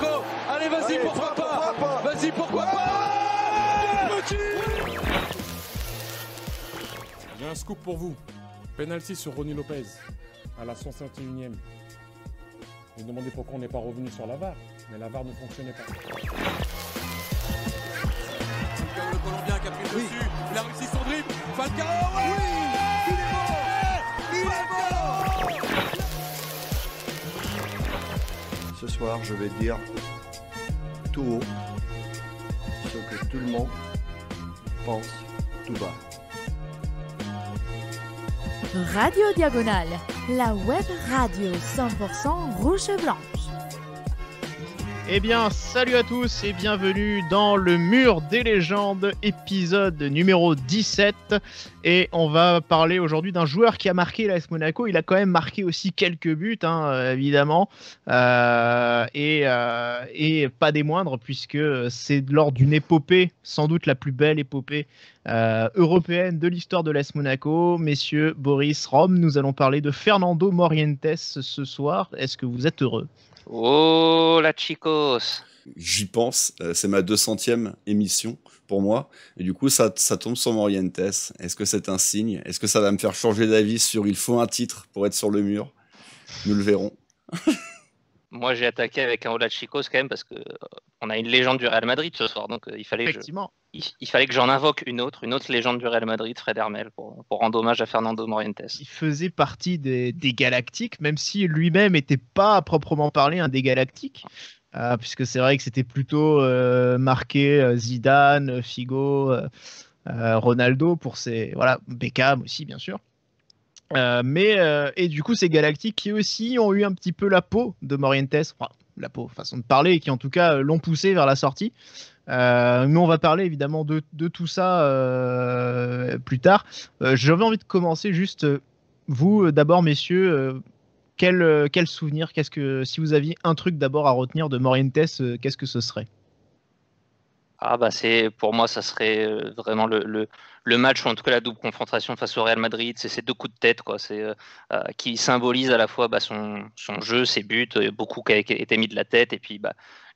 Chico. Allez, vas-y, pourquoi pas. Vas-y, pourquoi pas. J'ai un scoop pour vous. Penalty sur Ronny Lopez à la 151e. J'ai demandé pourquoi on n'est pas revenu sur la VAR, mais la VAR ne fonctionnait pas. Le Colombien qui a pris dessus, il a réussi son dribble. Falcao, oui, il est bon. Ce soir, je vais dire tout haut ce que tout le monde pense tout bas. Radio Diagonale, la web radio 100% rouge et blanche. Eh bien, salut à tous et bienvenue dans le Mur des légendes, épisode numéro 17. Et on va parler aujourd'hui d'un joueur qui a marqué l'AS Monaco. Il a quand même marqué aussi quelques buts, évidemment, et pas des moindres, puisque c'est lors d'une épopée, sans doute la plus belle épopée européenne de l'histoire de l'AS Monaco. Messieurs, Boris, Rome, nous allons parler de Fernando Morientes ce soir. Est-ce que vous êtes heureux ? Oh la chicos. J'y pense, c'est ma 200e émission pour moi, et du coup ça tombe sur Morientes. Est-ce que c'est un signe? Est-ce que ça va me faire changer d'avis sur il faut un titre pour être sur le mur? Nous le verrons. Moi j'ai attaqué avec un Hola Chicos quand même parce que on a une légende du Real Madrid ce soir, donc il fallait que j'en invoque une autre légende du Real Madrid, Fred Hermel, pour rendre hommage à Fernando Morientes. Il faisait partie des Galactiques, même si lui-même n'était pas à proprement parler un des Galactiques, puisque c'est vrai que c'était plutôt marqué Zidane, Figo, Ronaldo pour ses... Voilà, Beckham aussi bien sûr. Et du coup ces Galactiques qui aussi ont eu un petit peu la peau de Morientes, enfin la peau, façon de parler, qui en tout cas l'ont poussé vers la sortie. Mais on va parler évidemment de tout ça plus tard. J'avais envie de commencer juste, vous d'abord messieurs, quel souvenir, si vous aviez un truc d'abord à retenir de Morientes, qu'est-ce que ce serait? Ah bah pour moi ça serait vraiment le match, ou en tout cas la double confrontation face au Real Madrid. C'est ces deux coups de tête quoi, qui symbolisent à la fois son jeu, ses buts, beaucoup qui a été mis de la tête, et puis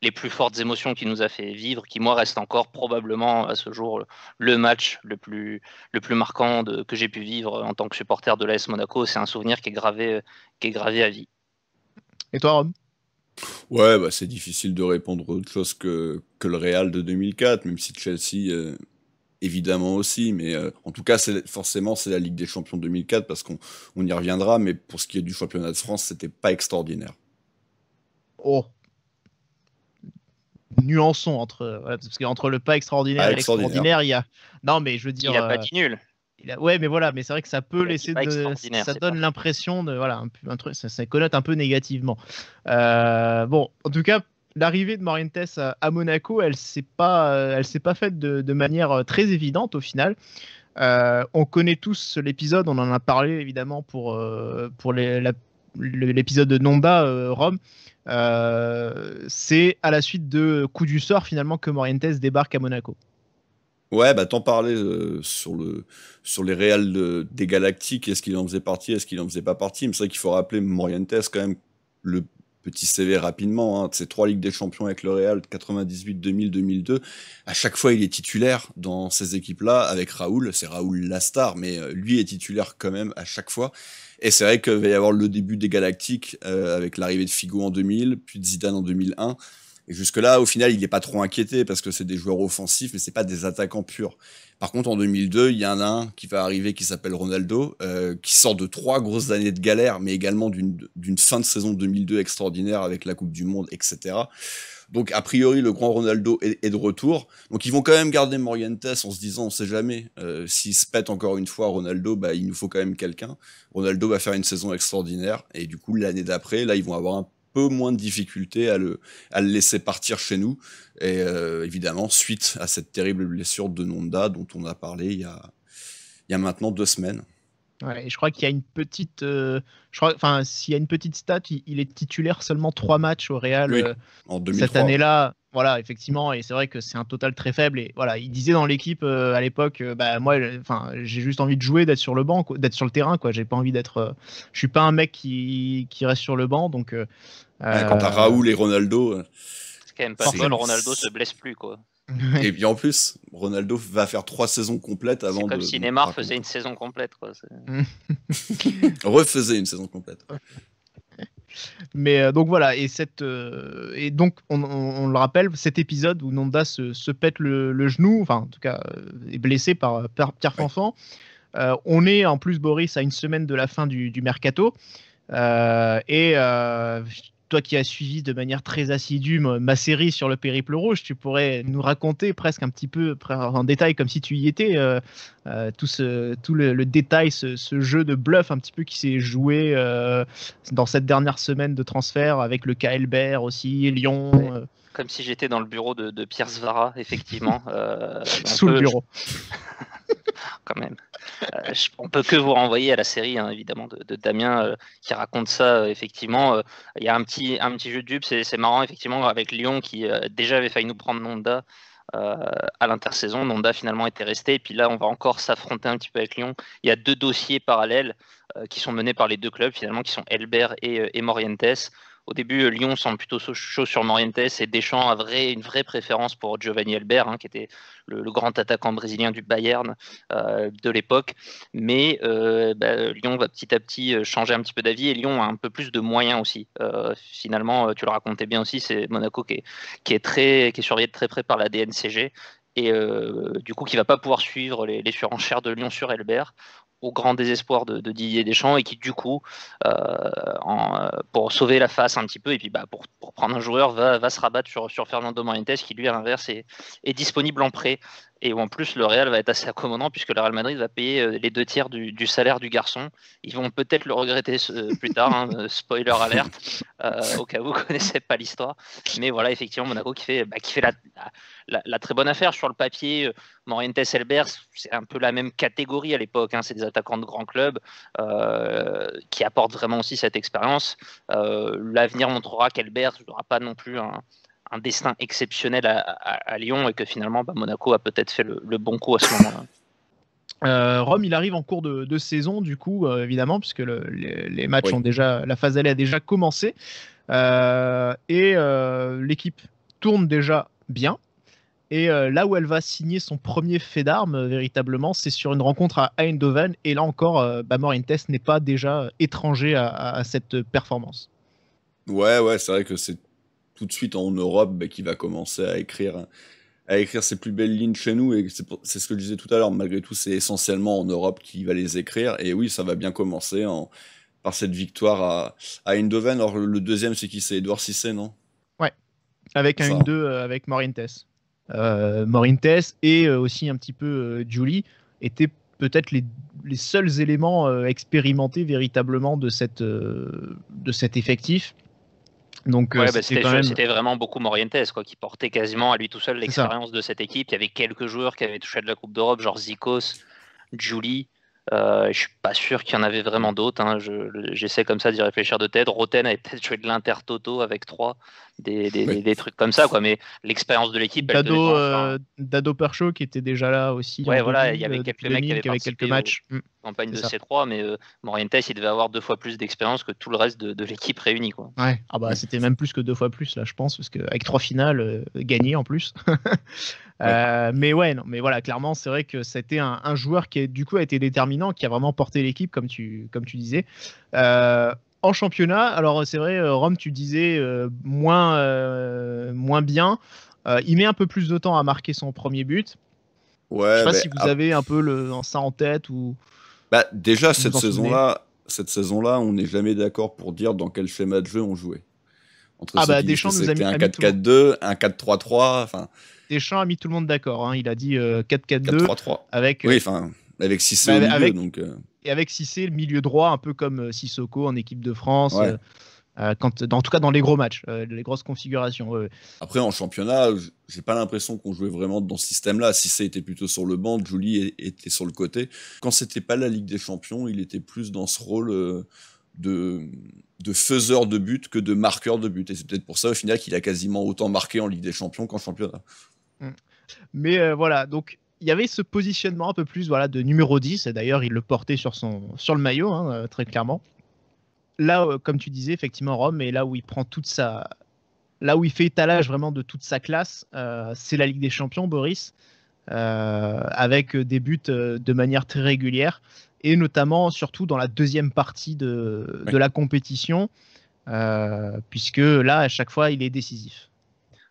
les plus fortes émotions qu'il nous a fait vivre, qui moi reste encore probablement à ce jour le match le plus marquant que j'ai pu vivre en tant que supporter de l'AS Monaco. C'est un souvenir qui est gravé à vie. Et toi Rob? Ouais, c'est difficile de répondre autre chose que le Real de 2004, même si Chelsea, évidemment aussi, mais en tout cas, c'est la Ligue des Champions 2004, parce qu'on y reviendra, mais pour ce qui est du championnat de France, c'était pas extraordinaire. Oh, nuançons parce qu'entre le pas extraordinaire et l'extraordinaire, il y a... Non, mais je veux dire... Il a pas dit nul. Ouais, mais voilà, mais c'est vrai que ça peut laisser ça donne l'impression de un truc, ça connote un peu négativement. Bon, en tout cas, l'arrivée de Morientes à Monaco, elle s'est pas faite de manière très évidente au final. On connaît tous l'épisode, on en a parlé évidemment pour l'épisode de Nonda, Rome. C'est à la suite de coup du sort finalement que Morientes débarque à Monaco. Ouais, t'en parlais sur les Reals des Galactiques. Est-ce qu'il en faisait partie, est-ce qu'il en faisait pas partie? Mais c'est vrai qu'il faut rappeler Morientes quand même, le petit CV rapidement, ces 3 Ligues des Champions avec le Real, 98, 2000, 2002. À chaque fois, il est titulaire dans ces équipes-là avec Raoul. C'est Raoul la star, mais lui est titulaire quand même à chaque fois. Et c'est vrai qu'il va y avoir le début des Galactiques avec l'arrivée de Figo en 2000, puis de Zidane en 2001. Et jusque-là, au final, il n'est pas trop inquiété parce que c'est des joueurs offensifs, mais c'est pas des attaquants purs. Par contre, en 2002, il y en a un qui va arriver qui s'appelle Ronaldo, qui sort de 3 grosses années de galère, mais également d'une fin de saison 2002 extraordinaire avec la Coupe du Monde, etc. Donc, a priori, le grand Ronaldo est de retour. Donc, ils vont quand même garder Morientes en se disant, on sait jamais, s'il se pète encore une fois, Ronaldo, il nous faut quand même quelqu'un. Ronaldo va faire une saison extraordinaire. Et du coup, l'année d'après, là, ils vont avoir un peu moins de difficultés à le laisser partir chez nous. Et évidemment, suite à cette terrible blessure de Nonda, dont on a parlé il y a maintenant 2 semaines. Ouais, et je crois qu'il y a une petite, s'il y a une petite stat, il est titulaire seulement 3 matchs au Real en 2003. Cette année-là. Voilà, effectivement, et c'est vrai que c'est un total très faible. Et voilà, il disait dans l'équipe à l'époque, moi, j'ai juste envie de jouer, d'être sur le banc, d'être sur le terrain, quoi. J'ai pas envie d'être, je suis pas un mec qui reste sur le banc, donc. Quand t'as Raoul et Ronaldo. quand même pas que Ronaldo se blesse plus, quoi. Et puis en plus, Ronaldo va faire 3 saisons complètes avant de... C'est comme si Neymar faisait une saison complète, quoi. Refaisait une saison complète. Mais donc voilà, et donc on le rappelle, cet épisode où Nonda se pète le genou, enfin en tout cas est blessé par Pierre Fanfan. On est en plus, Boris, à une semaine de la fin du mercato. Toi qui as suivi de manière très assidue ma série sur le périple rouge, tu pourrais nous raconter presque un petit peu en détail, comme si tu y étais, tout le détail, ce jeu de bluff un petit peu qui s'est joué dans cette dernière semaine de transfert avec le KL Bear aussi, Lyon. Comme si j'étais dans le bureau de Pierre Svara, effectivement. Sous le bureau. Quand même. On peut que vous renvoyer à la série, hein, évidemment, de Damien qui raconte ça. Effectivement, il y a un petit jeu de dupes, c'est marrant, effectivement, avec Lyon qui déjà avait failli nous prendre Nonda à l'intersaison. Nonda finalement était resté, et puis là, on va encore s'affronter un petit peu avec Lyon. Il y a 2 dossiers parallèles qui sont menés par les 2 clubs, finalement, qui sont Elbert et Morientes. Au début, Lyon semble plutôt chaud sur Morientes, et Deschamps a une vraie préférence pour Giovanni Elbert, hein, qui était le grand attaquant brésilien du Bayern de l'époque. Mais Lyon va petit à petit changer un petit peu d'avis, et Lyon a un peu plus de moyens aussi. Finalement, tu le racontais bien aussi, c'est Monaco qui est surveillé de très près par la DNCG, et du coup qui ne va pas pouvoir suivre les surenchères de Lyon sur Elbert, au grand désespoir de Didier Deschamps, et qui du coup pour sauver la face un petit peu, et puis pour prendre un joueur, va se rabattre sur Fernando Morientes, qui lui à l'inverse est disponible en prêt, et où en plus le Real va être assez accommodant, puisque le Real Madrid va payer les 2 tiers du salaire du garçon. Ils vont peut-être le regretter plus tard, hein, spoiler alerte, au cas où vous ne connaissez pas l'histoire. Mais voilà, effectivement, Monaco qui fait la très bonne affaire sur le papier. Morientes, Elbert, c'est un peu la même catégorie à l'époque, hein, c'est des attaquants de grands clubs qui apportent vraiment aussi cette expérience. L'avenir montrera qu'Elbert n'aura pas non plus un destin exceptionnel à Lyon, et que finalement Monaco a peut-être fait le bon coup à ce moment-là. Rome, il arrive en cours de saison, du coup, évidemment, puisque les matchs ont déjà, la phase allée a déjà commencé, et l'équipe tourne déjà bien. Et là où elle va signer son premier fait d'armes, véritablement, c'est sur une rencontre à Eindhoven. Et là encore, Morientes n'est pas déjà étranger à cette performance. Ouais, c'est vrai que c'est tout de suite en Europe qu'il va commencer à écrire ses plus belles lignes chez nous, et c'est ce que je disais tout à l'heure. Malgré tout, c'est essentiellement en Europe qu'il va les écrire, et oui, ça va bien commencer par cette victoire à Eindhoven. Alors le deuxième, c'est qui? C'est Edouard Cissé, non? Ouais, avec un 1-2 avec Morientes. Morientes et aussi un petit peu Giuli étaient peut-être les seuls éléments expérimentés véritablement de cet effectif. Donc c'était vraiment beaucoup Morientes, quoi, qui portait quasiment à lui tout seul l'expérience de cette équipe. Il y avait quelques joueurs qui avaient touché de la Coupe d'Europe, genre Zikos, Giuli. Je suis pas sûr qu'il y en avait vraiment d'autres, hein. J'essaie comme ça d'y réfléchir de tête. Roten avait peut-être joué de l'Inter-Toto avec 3, des trucs comme ça, quoi. Mais l'expérience de l'équipe, Dado Percho qui était déjà là aussi. Ouais, voilà, il y avait quelques mecs qui avaient quelques matchs. Campagne de C3, mais Morientes, il devait avoir 2 fois plus d'expérience que tout le reste de l'équipe réunie, quoi. Ouais, c'était même plus que 2 fois plus là, je pense, parce qu'avec 3 finales gagnées en plus. Mais voilà, clairement, c'est vrai que c'était un joueur qui du coup a été déterminant, qui a vraiment porté l'équipe, comme tu disais. En championnat, alors c'est vrai, Rome, tu disais moins bien. Il met un peu plus de temps à marquer son premier but. Ouais, je sais pas si vous avez un peu ça en tête ou. Déjà cette saison-là, on n'est jamais d'accord pour dire dans quel schéma de jeu on jouait. Deschamps nous a mis un 4-4-2, un 4-3-3, enfin. Deschamps a mis tout le monde d'accord, hein. Il a dit 4-4-2 4-3-3 avec. Oui, enfin avec Cissé au milieu, donc. Et avec Cissé le milieu droit, un peu comme Sissoko en équipe de France. Ouais. En tout cas dans les gros matchs, les grosses configurations. Après en championnat, j'ai pas l'impression qu'on jouait vraiment dans ce système-là. Cissé était plutôt sur le banc, Giuli était sur le côté. Quand c'était pas la Ligue des Champions, il était plus dans ce rôle de faiseur de but que de marqueur de but. Et c'est peut-être pour ça au final qu'il a quasiment autant marqué en Ligue des Champions qu'en championnat. Mais voilà, donc il y avait ce positionnement un peu plus de numéro 10, et d'ailleurs il le portait sur le maillot, hein, très clairement. Là, comme tu disais, effectivement, Rome est là où il prend toute sa là où il fait étalage vraiment de toute sa classe, c'est la Ligue des Champions, Boris, avec des buts de manière très régulière, et notamment surtout dans la deuxième partie de la compétition, puisque là, à chaque fois, il est décisif.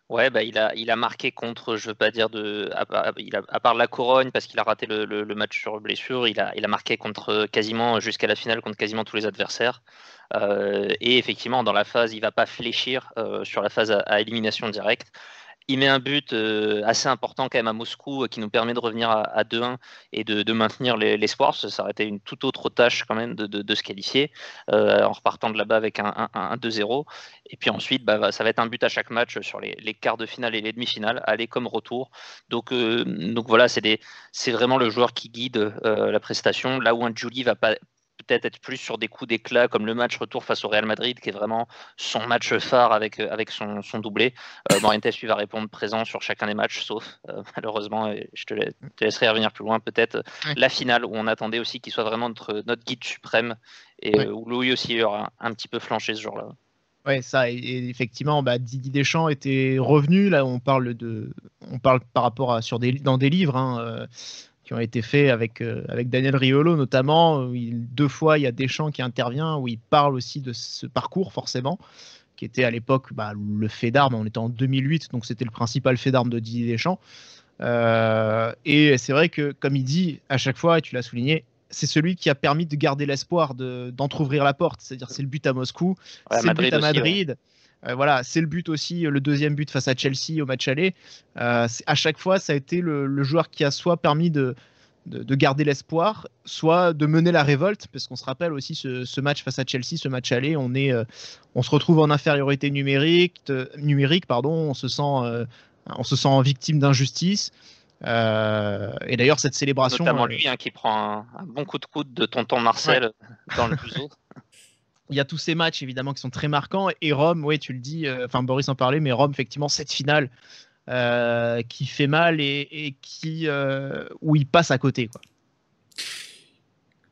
Ouais, bah, il a marqué contre, je veux pas dire à part la Corogne, parce qu'il a raté le match sur blessure, il a marqué contre quasiment jusqu'à la finale contre quasiment tous les adversaires. Et effectivement, dans la phase, il va pas fléchir sur la phase à élimination directe. Il met un but assez important quand même à Moscou qui nous permet de revenir à 2-1 et de maintenir l'espoir. Ça aurait été une toute autre tâche quand même de se qualifier en repartant de là-bas avec un 2-0. Et puis ensuite, ça va être un but à chaque match sur les quarts de finale et les demi-finales, aller comme retour. Donc voilà, c'est vraiment le joueur qui guide la prestation. Là où un Juli va pas peut-être être plus sur des coups d'éclat comme le match retour face au Real Madrid qui est vraiment son match phare avec son doublé. Morientes lui va répondre présent sur chacun des matchs sauf malheureusement, et je te laisserai revenir plus loin peut-être, la finale où on attendait aussi qu'il soit vraiment notre guide suprême et où Louis aussi aura un petit peu flanché ce jour-là. Ouais, ça, et effectivement, Didier Deschamps était revenu. Là, on parle par rapport à dans des livres, qui ont été faits avec Daniel Riolo notamment. 2 fois, il y a Deschamps qui intervient, où il parle aussi de ce parcours, forcément, qui était à l'époque le fait d'armes. On était en 2008, donc c'était le principal fait d'armes de Didier Deschamps. Et c'est vrai que, comme il dit à chaque fois, et tu l'as souligné, c'est celui qui a permis de garder l'espoir d'entrouvrir la porte. C'est-à-dire, c'est le but à Moscou, c'est le but à Madrid. Voilà, c'est le but aussi, le deuxième but face à Chelsea au match aller. À chaque fois, ça a été le joueur qui a soit permis de garder l'espoir, soit de mener la révolte, parce qu'on se rappelle aussi ce match face à Chelsea, ce match aller, on se retrouve en infériorité numérique, on se sent victime d'injustice. Et d'ailleurs, cette célébration. Notamment lui qui prend un bon coup de coude de tonton Marcel dans le fuseau. Il y a tous ces matchs évidemment qui sont très marquants, et Rome, oui, tu le dis, Boris en parlait, mais Rome, effectivement, cette finale qui fait mal et où il passe à côté, quoi.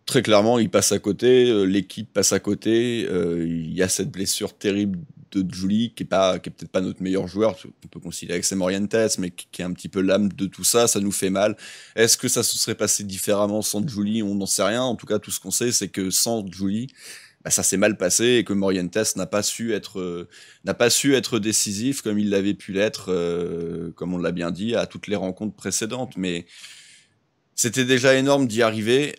Très clairement, il passe à côté, l'équipe passe à côté. Il y a cette blessure terrible de Juli qui est peut-être pas notre meilleur joueur, on peut considérer que c'est Morientes, mais qui est un petit peu l'âme de tout ça. Ça nous fait mal. Est-ce que ça se serait passé différemment sans Juli? On n'en sait rien. En tout cas, tout ce qu'on sait, c'est que sans Juli, ça s'est mal passé et que Morientes n'a pas su être décisif comme il l'avait pu l'être, comme on l'a bien dit, à toutes les rencontres précédentes. Mais c'était déjà énorme d'y arriver.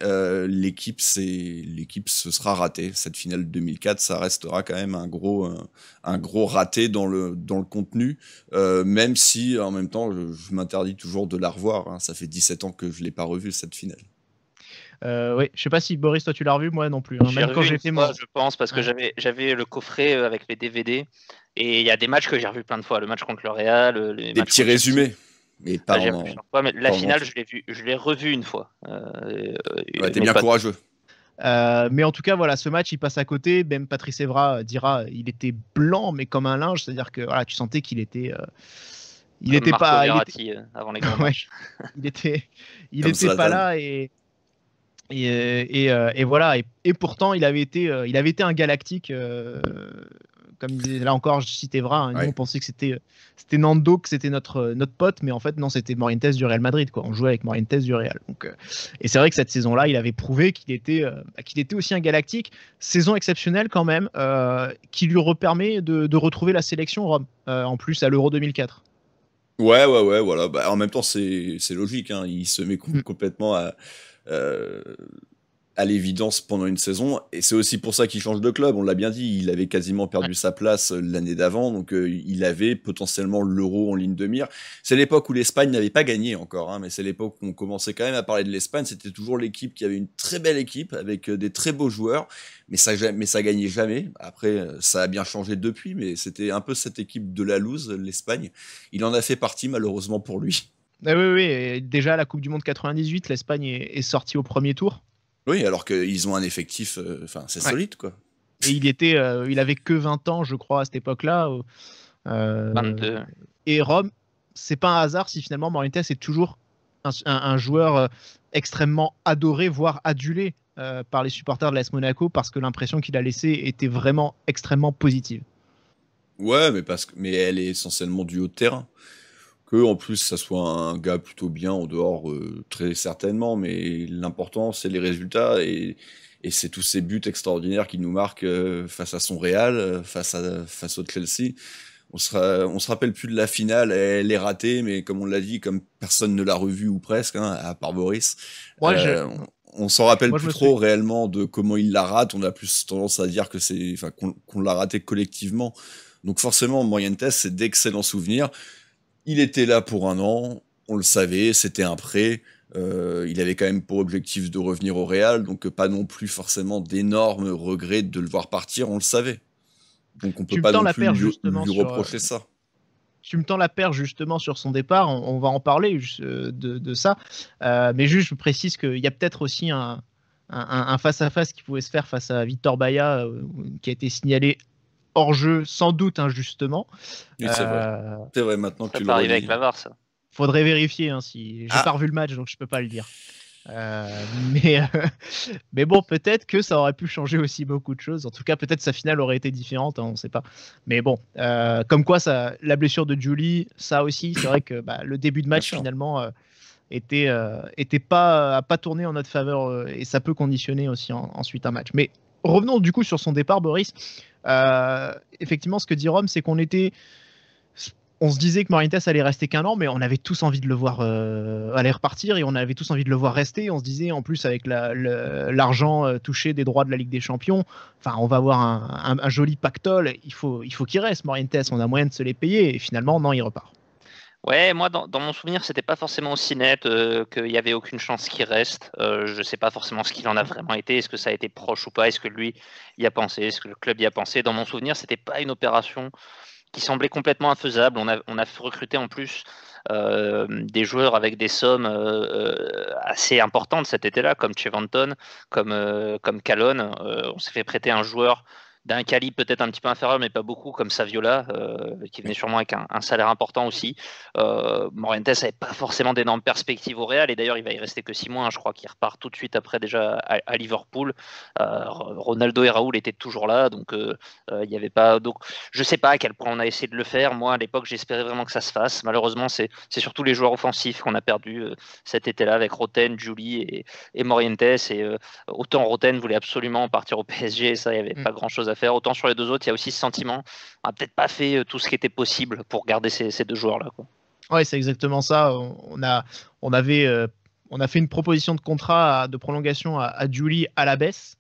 L'équipe se sera ratée. Cette finale 2004, ça restera quand même un gros raté dans le contenu, même si en même temps je m'interdis toujours de la revoir, hein. Ça fait 17 ans que je l'ai pas revue cette finale. Oui, je sais pas si Boris, toi tu l'as revu, moi non plus. Hein. Même quand j'ai fait moi, je pense, parce que j'avais le coffret avec les DVD, et il y a des matchs que j'ai revus plein de fois. Le match contre le Real, des petits résumés. Mais pas mais la finale, je l'ai revu une fois. T'es bien courageux. Mais en tout cas, voilà, ce match, il passe à côté. Même Patrice Evra dira, il était blanc, mais comme un linge. C'est-à-dire que voilà, tu sentais qu'il était. Il était pas. Avant les grands matchs. Il était pas là et voilà. Et pourtant, il avait été un galactique. Comme il disait, là encore, je cite Evra, hein, nous on pensait que c'était Nando, que c'était notre pote, mais en fait non, c'était Morientes du Real Madrid, quoi. On jouait avec Morientes du Real. Donc, et c'est vrai que cette saison-là, il avait prouvé qu'il était aussi un galactique. Saison exceptionnelle quand même, qui lui permet de retrouver la sélection Rome, en plus à l'Euro 2004. Ouais, voilà. En même temps, c'est logique, hein. Il se met complètement à l'évidence pendant une saison, et c'est aussi pour ça qu'il change de club. On l'a bien dit, il avait quasiment perdu sa place l'année d'avant, donc il avait potentiellement l'Euro en ligne de mire. C'est l'époque où l'Espagne n'avait pas gagné encore, hein, mais c'est l'époque où on commençait quand même à parler de l'Espagne. C'était toujours l'équipe qui avait une très belle équipe avec des très beaux joueurs, mais ça gagnait jamais. Après, ça a bien changé depuis, mais c'était un peu cette équipe de la loose, l'Espagne. Il en a fait partie malheureusement pour lui. Oui. Et déjà à la Coupe du Monde 98, l'Espagne est sortie au premier tour. Oui, alors qu'ils ont un effectif, c'est solide, quoi. Et il avait que 20 ans, je crois, à cette époque-là. 22. Et Rome, c'est pas un hasard si finalement Morientes est toujours un joueur extrêmement adoré, voire adulé par les supporters de l'AS Monaco, parce que l'impression qu'il a laissée était vraiment extrêmement positive. Ouais, mais elle est essentiellement du haut de terrain. Que en plus ça soit un gars plutôt bien en dehors, très certainement, mais l'important c'est les résultats et c'est tous ces buts extraordinaires qui nous marquent face à son Real, face au Chelsea. On se rappelle plus de la finale, elle est ratée, mais comme on l'a dit, comme personne ne l'a revue ou presque, hein, à part Boris, Moi, on s'en rappelle Moi, je plus me trop réellement de comment il la rate. On a plus tendance à dire que qu'on l'a raté collectivement. Donc forcément, Morientes, c'est d'excellents souvenirs. Il était là pour un an, on le savait, c'était un prêt. Il avait quand même pour objectif de revenir au Real, donc pas non plus forcément d'énormes regrets de le voir partir, on le savait. Donc on peut pas non plus lui reprocher ça. Tu me tends la perche justement sur son départ, on va en parler de ça. Mais juste, je précise qu'il y a peut-être aussi un face-à-face qui pouvait se faire face à Victor Baia, qui a été signalé hors jeu, sans doute injustement. Oui, c'est vrai. C'est vrai, maintenant que tu le redis. Ça peut arriver avec la VAR, ça. Faudrait vérifier, hein, si j'ai pas revu le match, donc je peux pas le dire. Mais bon, peut-être que ça aurait pu changer aussi beaucoup de choses. En tout cas, peut-être sa finale aurait été différente, hein, on ne sait pas. Mais bon, comme quoi, la blessure de Julie, ça aussi, c'est vrai que le début de match finalement était pas tourné en notre faveur et ça peut conditionner aussi ensuite un match. Mais revenons du coup sur son départ, Boris. Effectivement, ce que dit Rome, c'est on se disait que Morientes allait rester qu'un an, mais on avait tous envie de le voir aller repartir et on avait tous envie de le voir rester. On se disait, en plus, avec l'argent touché des droits de la Ligue des Champions, on va avoir un joli pactole. Il faut qu'il reste, Morientes. On a moyen de se les payer. Et finalement, non, il repart. Ouais, moi, dans mon souvenir, c'était pas forcément aussi net qu'il y avait aucune chance qu'il reste. Je sais pas forcément ce qu'il en a vraiment été. Est-ce que ça a été proche ou pas? Est-ce que lui y a pensé? Est-ce que le club y a pensé? Dans mon souvenir, c'était pas une opération qui semblait complètement infaisable. On a recruté en plus des joueurs avec des sommes assez importantes cet été-là, comme Chevanton, comme Calonne. On s'est fait prêter un joueur d'un calibre peut-être un petit peu inférieur, mais pas beaucoup, comme Saviola, qui venait sûrement avec un salaire important aussi. Morientes n'avait pas forcément d'énormes perspectives au Real, et d'ailleurs il va y rester que 6 mois, hein, je crois qu'il repart tout de suite après déjà à Liverpool. Ronaldo et Raoul étaient toujours là, donc il y avait pas. Donc je sais pas à quel point on a essayé de le faire. Moi à l'époque j'espérais vraiment que ça se fasse. Malheureusement c'est surtout les joueurs offensifs qu'on a perdu cet été-là avec Roten, Julie et Morientes. Et autant Roten voulait absolument partir au PSG, et ça il n'y avait pas grand-chose à faire. Autant sur les deux autres, il y a aussi ce sentiment. On n'a peut-être pas fait tout ce qui était possible pour garder ces deux joueurs-là, quoi. Ouais, c'est exactement ça. On a fait une proposition de contrat de prolongation à Julie à la baisse,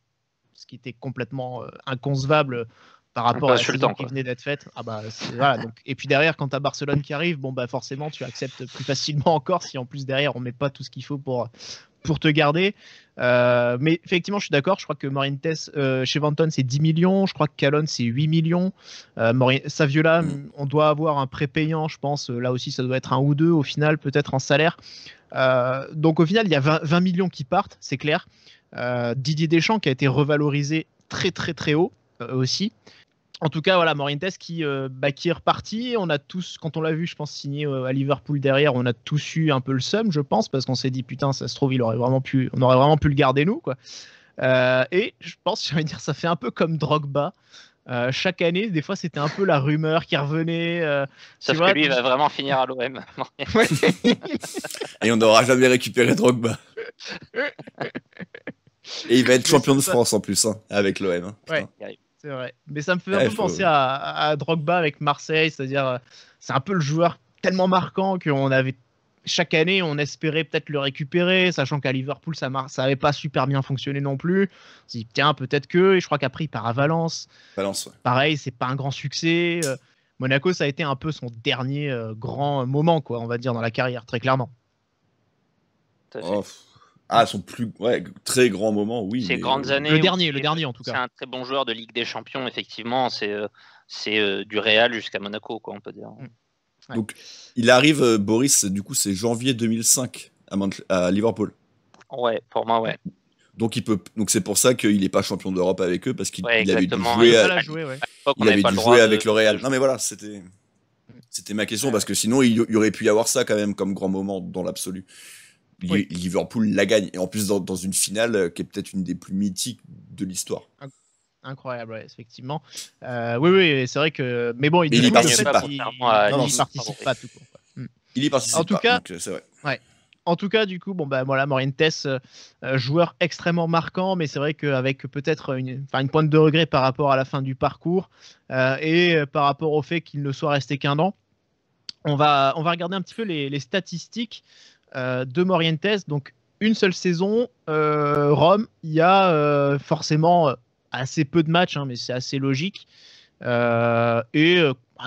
ce qui était complètement inconcevable par rapport à la saison qui venait d'être faite. Voilà, donc. Et puis derrière, quand tu as Barcelone qui arrive, forcément, tu acceptes plus facilement encore si en plus derrière, on met pas tout ce qu'il faut pour te garder. Mais effectivement, je suis d'accord. Je crois que Morientes, chez Vanton, c'est 10 millions. Je crois que Calonne, c'est 8 millions. Saviola, on doit avoir un prépayant, je pense. Là aussi, ça doit être 1 ou 2 au final, peut-être en salaire. Donc au final, il y a 20 millions qui partent, c'est clair. Didier Deschamps qui a été revalorisé très très très haut aussi. En tout cas, voilà, Morientes qui est reparti. On a tous, quand on l'a vu, je pense, signé à Liverpool derrière, on a tous eu un peu le seum, je pense, parce qu'on s'est dit, putain, ça se trouve, on aurait vraiment pu le garder, nous, quoi. Et je pense, j'ai envie de dire, ça fait un peu comme Drogba. Chaque année, des fois, c'était un peu la rumeur qui revenait. Sauf que lui, il va vraiment finir à l'OM. Et on n'aura jamais récupéré Drogba. Et il va être champion de France en plus, hein, avec l'OM. Hein. Ouais. C'est vrai. Mais ça me fait un peu penser à Drogba avec Marseille, c'est-à-dire c'est un peu le joueur tellement marquant qu'on avait chaque année on espérait peut-être le récupérer, sachant qu'à Liverpool ça avait pas super bien fonctionné non plus. On s'est dit tiens peut-être que, et je crois qu'après il part à Valence. Valence, ouais. Pareil, c'est pas un grand succès. Monaco ça a été un peu son dernier grand moment, quoi, on va dire, dans la carrière, très clairement. Son plus très grand moment, oui. Ces grandes années. Le dernier en tout cas. C'est un très bon joueur de Ligue des Champions, effectivement. C'est du Real jusqu'à Monaco, quoi, on peut dire. Ouais. Donc, il arrive, Boris, du coup, c'est janvier 2005 à Liverpool. Ouais, pour moi, ouais. Donc, c'est pour ça qu'il n'est pas champion d'Europe avec eux, parce qu'il avait dû jouer avec le Real. Non, mais voilà, c'était ma question, parce que sinon, il y aurait pu y avoir ça quand même comme grand moment dans l'absolu. Oui. Liverpool la gagne, et en plus dans une finale qui est peut-être une des plus mythiques de l'histoire. incroyable, ouais, effectivement. Oui, c'est vrai que. Mais bon, il y participe pas. Il Non, participe pas tout court. Il y participe En tout pas, cas, donc c'est vrai. Ouais. En tout cas, du coup, voilà, Morientes, joueur extrêmement marquant, mais c'est vrai qu'avec peut-être une pointe de regret par rapport à la fin du parcours et par rapport au fait qu'il ne soit resté qu'un an. On va regarder un petit peu les statistiques de Morientes. Donc, une seule saison, Rome, il y a forcément assez peu de matchs, mais c'est assez logique.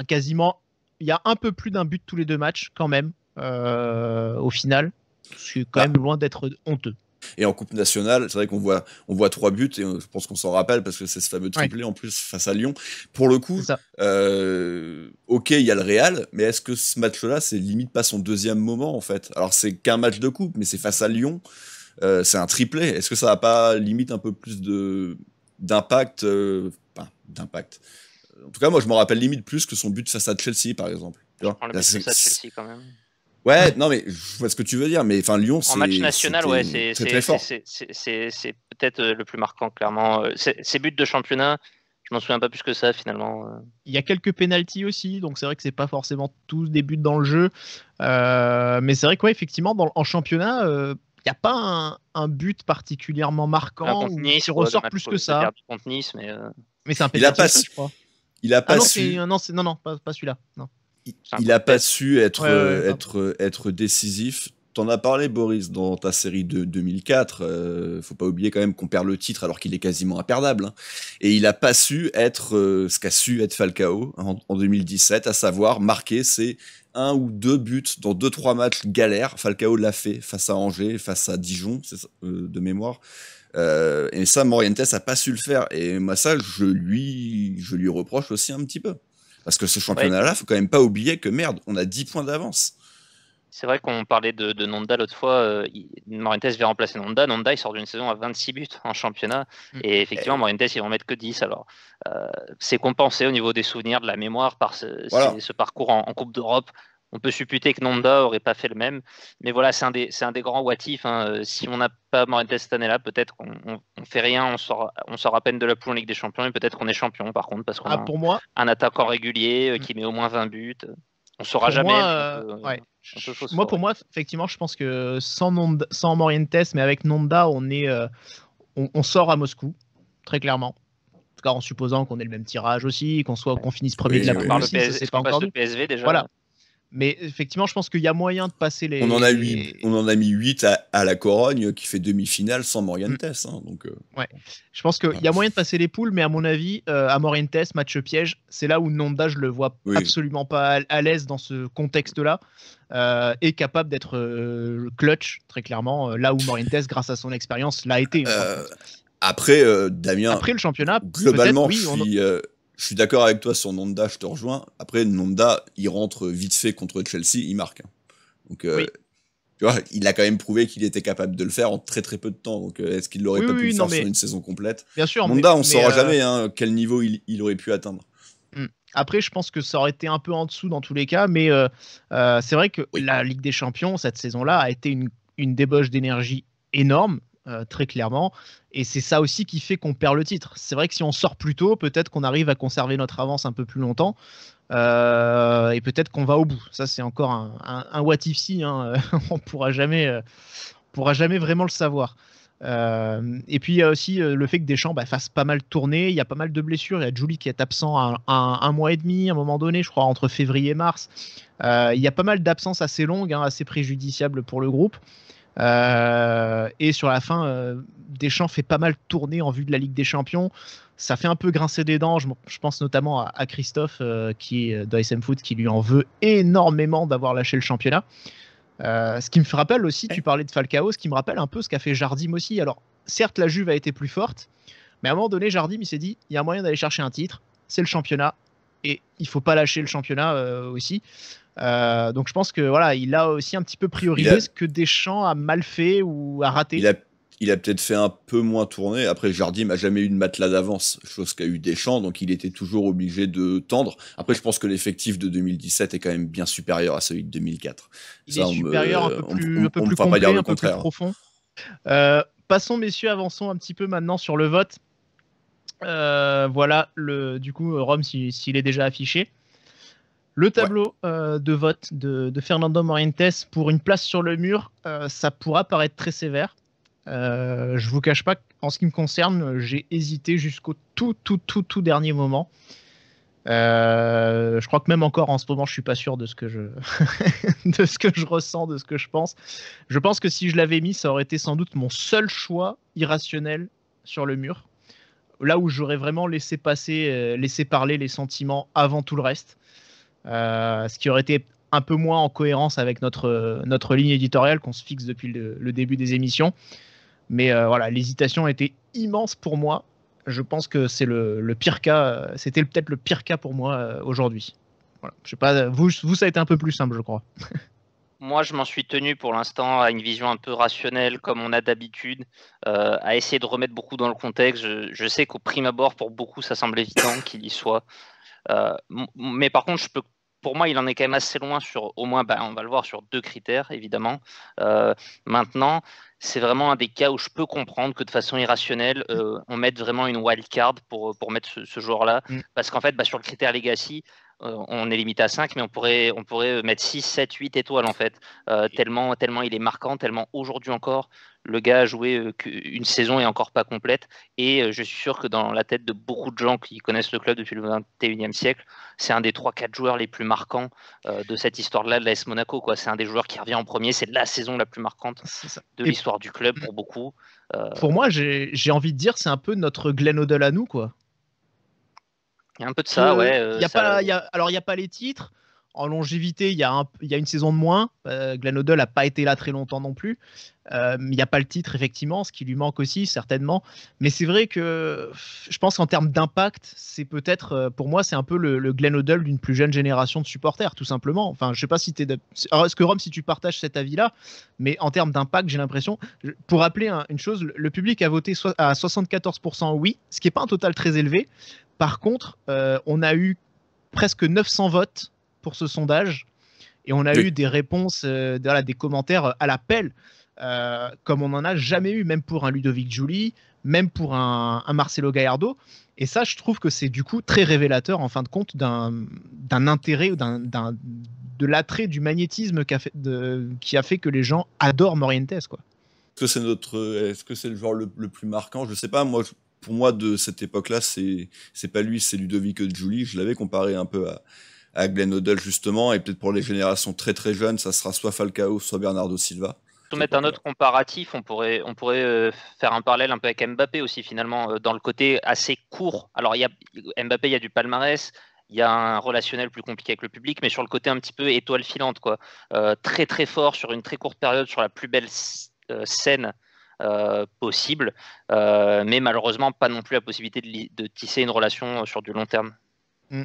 Quasiment, il y a un peu plus d'un but tous les 2 matchs quand même, au final. C'est quand même loin d'être honteux. Et en Coupe nationale, c'est vrai qu'on voit 3 buts, et je pense qu'on s'en rappelle parce que c'est ce fameux triplé en plus face à Lyon. Pour le coup, ok, il y a le Real, mais est-ce que ce match-là, c'est limite pas son deuxième moment en fait? Alors c'est qu'un match de coupe, mais c'est face à Lyon, c'est un triplé. Est-ce que ça n'a pas limite un peu plus d'impact d'impact. En tout cas, moi je me rappelle limite plus que son but face à Chelsea par exemple. Je prends le but face à Chelsea quand même. Ouais, non mais je vois ce que tu veux dire, mais enfin Lyon, en match national, ouais, c'est très fort. C'est peut-être le plus marquant clairement. Ces buts de championnat, je m'en souviens pas plus que ça finalement. Il y a quelques pénaltys aussi, donc c'est vrai que c'est pas forcément tous des buts dans le jeu, mais c'est vrai que effectivement en championnat, il n'y a pas un but particulièrement marquant nice, qui ressort plus que ça. Contre Nice, mais c'est un penalty, je crois. Il a pas non, su. Non, pas celui-là. Non. Il n'a pas su être décisif. T'en as parlé, Boris, dans ta série de 2004. Faut pas oublier quand même qu'on perd le titre alors qu'il est quasiment imperdable. Hein. Et il n'a pas su être ce qu'a su être Falcao en 2017, à savoir marquer ses 1 ou 2 buts dans 2-3 matchs galères. Falcao l'a fait face à Angers, face à Dijon, de mémoire. Et ça, Morientes a pas su le faire. Et moi, ça, je lui reproche aussi un petit peu. Parce que ce championnat-là, faut quand même pas oublier que merde, on a 10 points d'avance. C'est vrai qu'on parlait de Nonda l'autre fois. Morientes vient remplacer Nonda. Nonda, il sort d'une saison à 26 buts en championnat. Et effectivement, Morientes, ils vont mettre que 10. Alors, c'est compensé au niveau des souvenirs, de la mémoire par ce parcours en Coupe d'Europe. On peut supputer que Nonda aurait pas fait le même. Mais voilà, c'est un des grands what-if. Hein. Si on n'a pas Morientes cette année-là, peut-être qu'on fait rien. On sort à peine de la poule en Ligue des Champions. Et peut-être qu'on est champion, par contre, parce qu'on a un attaquant régulier qui met au moins 20 buts. On saura jamais. Pour moi, effectivement, je pense que sans Morientes, mais avec Nonda, on sort à Moscou, très clairement. En tout cas, en supposant qu'on ait le même tirage aussi, qu'on finisse premier de la poule aussi. C'est pas encore le PSV déjà. Voilà. Mais effectivement, je pense qu'il y a moyen de passer les. On en a mis 8 à la Corogne qui fait demi-finale sans Morientes. Hein, donc, je pense qu'il y a moyen de passer les poules, mais à mon avis, à Morientes, match piège, c'est là où Nonda, je le vois absolument pas à l'aise dans ce contexte-là, et capable d'être clutch, très clairement, là où Morientes, grâce à son expérience, l'a été. Après, Damien. Après le championnat, globalement, je suis d'accord avec toi sur Nonda, je te rejoins. Après, Nonda, il rentre vite fait contre Chelsea, il marque. Donc, tu vois, il a quand même prouvé qu'il était capable de le faire en très très peu de temps. Donc, est-ce qu'il l'aurait pas pu le faire sur une saison complète? Bien sûr. Nonda, on ne saura jamais quel niveau il aurait pu atteindre. Après, je pense que ça aurait été un peu en dessous dans tous les cas, mais c'est vrai que la Ligue des Champions, cette saison-là, a été une débauche d'énergie énorme. Très clairement, et c'est ça aussi qui fait qu'on perd le titre. C'est vrai que si on sort plus tôt, peut-être qu'on arrive à conserver notre avance un peu plus longtemps, et peut-être qu'on va au bout. Ça, c'est encore un what if si, hein. On pourra jamais vraiment le savoir. Et puis il y a aussi le fait que Deschamps fasse pas mal tourner. Il y a pas mal de blessures. Il y a Juli qui est absent un mois et demi à un moment donné, je crois entre février et mars. Il y a pas mal d'absences assez longues, assez préjudiciables pour le groupe. Et sur la fin, Deschamps fait pas mal tourner en vue de la Ligue des Champions. Ça fait un peu grincer des dents. Je pense notamment à Christophe qui est de SM Foot, qui lui en veut énormément d'avoir lâché le championnat. Ce qui me rappelle aussi, tu parlais de Falcao, ce qui me rappelle un peu ce qu'a fait Jardim aussi. Alors certes, la Juve a été plus forte, mais à un moment donné, Jardim il s'est dit il y a moyen d'aller chercher un titre, c'est le championnat, et il faut pas lâcher le championnat aussi. Donc je pense que voilà, il a aussi un petit peu priorisé ce que Deschamps a mal fait ou a raté. Il a peut-être fait un peu moins tourner. Après, Jardim n'a jamais eu de matelas d'avance, chose qu'a eu Deschamps, donc il était toujours obligé de tendre. Après, je pense que l'effectif de 2017 est quand même bien supérieur à celui de 2004. Il est supérieur, un peu plus complet, un peu plus profond. Passons, messieurs, avançons un petit peu maintenant sur le vote. voilà, du coup, Rome, s'il est déjà affiché. Le tableau de vote de Fernando Morientes pour une place sur le mur, ça pourra paraître très sévère. Je vous cache pas qu'en ce qui me concerne, j'ai hésité jusqu'au tout dernier moment. Je crois que même encore en ce moment, je suis pas sûr de ce que je de ce que je ressens, de ce que je pense. Je pense que si je l'avais mis, ça aurait été sans doute mon seul choix irrationnel sur le mur. Là où j'aurais vraiment laissé parler les sentiments avant tout le reste. Ce qui aurait été un peu moins en cohérence avec notre ligne éditoriale qu'on se fixe depuis le début des émissions. Mais voilà, l'hésitation était immense pour moi. Je pense que c'est le pire cas. C'était peut-être le pire cas pour moi aujourd'hui. Voilà. Je sais pas, vous, ça a été un peu plus simple, je crois. Moi, je m'en suis tenu pour l'instant à une vision un peu rationnelle, comme on a d'habitude, à essayer de remettre beaucoup dans le contexte. Je sais qu'au prime abord, pour beaucoup, ça semble évident qu'il y soit. Mais par contre, pour moi, il en est quand même assez loin sur, au moins, on va le voir, sur 2 critères, évidemment. Maintenant, c'est vraiment un des cas où je peux comprendre que de façon irrationnelle, on mette vraiment une wild card pour mettre ce joueur-là. Parce qu'en fait, sur le critère legacy, on est limité à 5, mais on pourrait mettre 6, 7, 8 étoiles en fait. Tellement il est marquant, tellement aujourd'hui encore, le gars a joué une saison et encore pas complète. Et je suis sûr que dans la tête de beaucoup de gens qui connaissent le club depuis le 21e siècle, c'est un des 3-4 joueurs les plus marquants de cette histoire-là de l'AS Monaco, quoi. C'est un des joueurs qui revient en premier, c'est la saison la plus marquante de l'histoire du club pour beaucoup. Pour moi, j'ai envie de dire, c'est un peu notre Glenn Hoddle à nous, quoi. Il y a un peu de ça, ouais. Alors, il n'y a pas les titres. En longévité, il y a une saison de moins. Glenn Hoddle n'a pas été là très longtemps non plus. Il n'y a pas le titre, effectivement, ce qui lui manque aussi, certainement. Mais c'est vrai que je pense qu'en termes d'impact, c'est peut-être, pour moi, c'est un peu le Glenn Hoddle d'une plus jeune génération de supporters, tout simplement. Enfin, je sais pas si tu es. Alors, est-ce que Rome, si tu partages cet avis-là, mais en termes d'impact, j'ai l'impression. Pour rappeler une chose, le public a voté à 74% oui, ce qui n'est pas un total très élevé. Par contre, on a eu presque 900 votes pour ce sondage et on a eu des réponses, des commentaires à l'appel, comme on n'en a jamais eu, même pour un Ludovic Giuli, même pour un Marcelo Gallardo. Et ça, je trouve que c'est du coup très révélateur, en fin de compte, d'un intérêt, de l'attrait, du magnétisme qui a fait que les gens adorent Morientes, quoi. Est-ce que c'est le joueur le plus marquant? Je sais pas, moi. Pour moi, de cette époque-là, c'est pas lui, c'est Ludovic Giuli. Je l'avais comparé un peu à Glenn Hoddle, justement, et peut-être pour les générations très très jeunes, ça sera soit Falcao, soit Bernardo Silva. Pour mettre un autre comparatif, on pourrait faire un parallèle un peu avec Mbappé aussi, finalement, dans le côté assez court. Alors, Mbappé, il y a du palmarès, il y a un relationnel plus compliqué avec le public, mais sur le côté un petit peu étoile filante, quoi. Très très fort sur une très courte période, sur la plus belle scène possible, mais malheureusement pas non plus la possibilité de tisser une relation sur du long terme.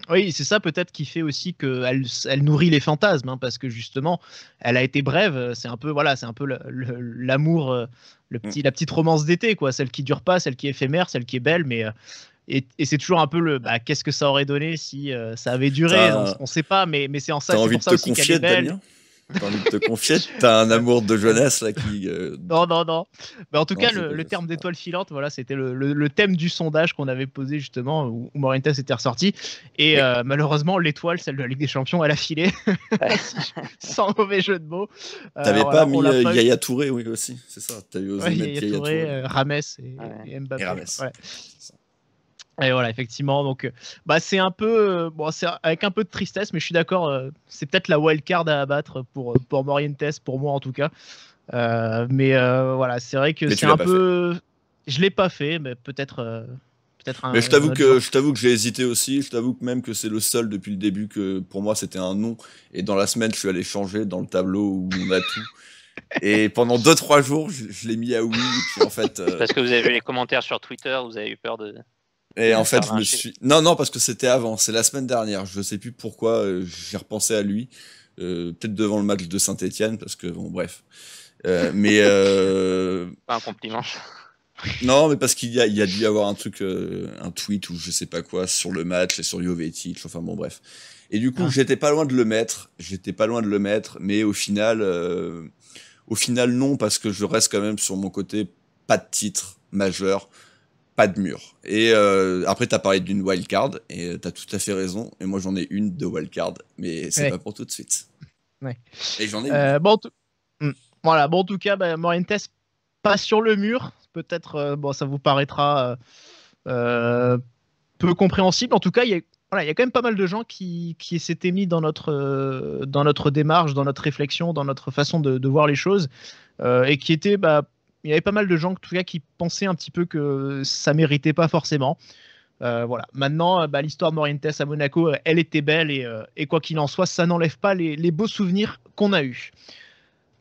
Oui, c'est ça peut-être qui fait aussi qu'elle nourrit les fantasmes, hein, parce que justement, elle a été brève. C'est un peu l'amour, la petite romance d'été, quoi, celle qui dure pas, celle qui est éphémère, celle qui est belle, mais et c'est toujours un peu qu'est-ce que ça aurait donné si ça avait duré. On sait pas, mais c'est en ça. T'as envie de te confier, Damien? T'as envie de te confier? T'as un amour de jeunesse là qui. Non. Mais en tout cas, le terme d'étoile filante, voilà, c'était le thème du sondage qu'on avait posé justement où Morientes était ressorti. Et malheureusement, l'étoile, celle de la Ligue des Champions, elle a filé. Sans mauvais jeu de mots. T'avais pas mis Yaya Touré, oui aussi, c'est ça. T'avais osé mettre Yaya Touré, Rames et Mbappé. Et Rames. Ouais. Et voilà, effectivement, donc c'est un peu c'est avec un peu de tristesse, mais je suis d'accord, c'est peut-être la wildcard à abattre pour Morientes, pour moi en tout cas. Mais voilà, c'est vrai que c'est un peu. Je l'ai pas fait, mais peut-être. Mais je t'avoue que j'ai hésité aussi. Je t'avoue que même que c'est le seul depuis le début que pour moi c'était un non. Et dans la semaine, je suis allé changer dans le tableau où on a tout. Et pendant 2-3 jours, je l'ai mis à oui. Et puis en fait. Parce que vous avez vu les commentaires sur Twitter, vous avez eu peur de. Et en fait, je me suis. Non, parce que c'était avant. C'est la semaine dernière. Je sais plus pourquoi. J'ai repensé à lui. Peut-être devant le match de Saint-Etienne, parce que bon, bref. Mais. Pas un compliment. Non, mais parce qu'il y a dû y avoir un truc, un tweet ou je sais pas quoi sur le match et sur Jovetic. Enfin bon, bref. Et du coup, j'étais pas loin de le mettre. Mais au final, non, parce que je reste quand même sur mon côté pas de titre majeur. pas de mur. Et après, tu as parlé d'une wildcard, et tu as tout à fait raison. Et moi, j'en ai une de wildcard, mais c'est pas pour tout de suite. Ouais. Et j'en ai une. Voilà, bon, en tout cas, Morientes pas sur le mur. Peut-être, ça vous paraîtra peu compréhensible. En tout cas, il y a quand même pas mal de gens qui s'étaient mis dans notre démarche, dans notre réflexion, dans notre façon de voir les choses, et qui étaient, il y avait pas mal de gens, en tout cas, qui pensaient un petit peu que ça méritait pas forcément. Voilà. Maintenant, l'histoire de Morientes à Monaco, elle était belle, et quoi qu'il en soit, ça n'enlève pas les beaux souvenirs qu'on a eus.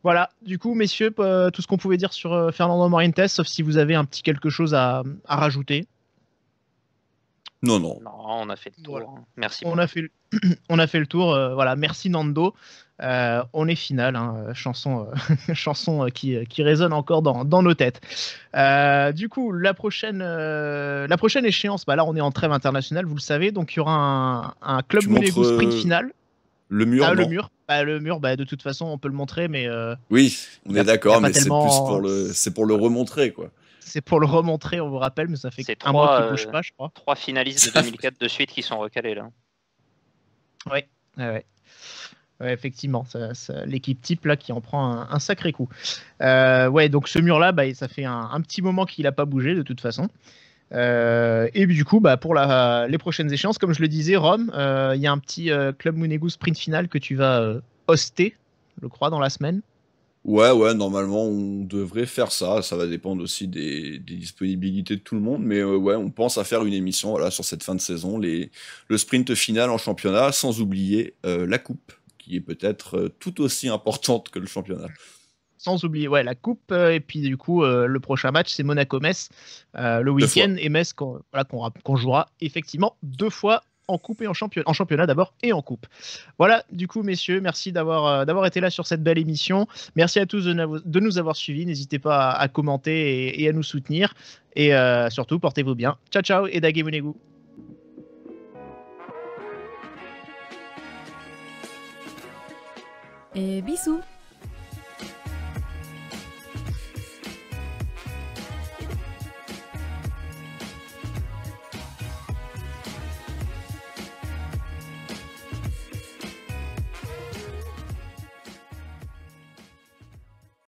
Voilà, du coup, messieurs, tout ce qu'on pouvait dire sur Fernando Morientes, sauf si vous avez un petit quelque chose à rajouter. Non. Non, on a fait le tour. Voilà. Merci. On a fait le tour. Voilà, merci Nando. On est final, hein, chanson qui résonne encore dans nos têtes. Du coup, la prochaine échéance, là on est en trêve internationale, vous le savez, donc il y aura un Club Monégo sprint final. Le mur, le mur, de toute façon, on peut le montrer, mais oui, on est d'accord, mais c'est plus pour le remontrer, quoi. C'est pour le remontrer, on vous rappelle, mais ça fait un mois qu'il bouge pas, je crois. 3 finalistes de 2004 de suite qui sont recalés là. Ouais, effectivement, l'équipe type là qui en prend un sacré coup. Donc ce mur là, ça fait un petit moment qu'il n'a pas bougé de toute façon. Et du coup, pour les prochaines échéances, comme je le disais, Rome, il y a un petit Club Monégo sprint final que tu vas hoster, je crois, dans la semaine. Ouais, normalement on devrait faire ça. Ça va dépendre aussi des disponibilités de tout le monde, mais on pense à faire une émission sur cette fin de saison, le sprint final en championnat, sans oublier la coupe, qui est peut-être tout aussi importante que le championnat. Sans oublier la coupe, et puis du coup le prochain match c'est Monaco-Metz le week-end, et Metz qu'on jouera effectivement 2 fois en coupe et en championnat d'abord et en coupe. Voilà, du coup messieurs, merci d'avoir été là sur cette belle émission. Merci à tous de nous avoir suivis. N'hésitez pas à commenter et à nous soutenir, et surtout portez-vous bien. Ciao et Dage Monégo. Et bisous.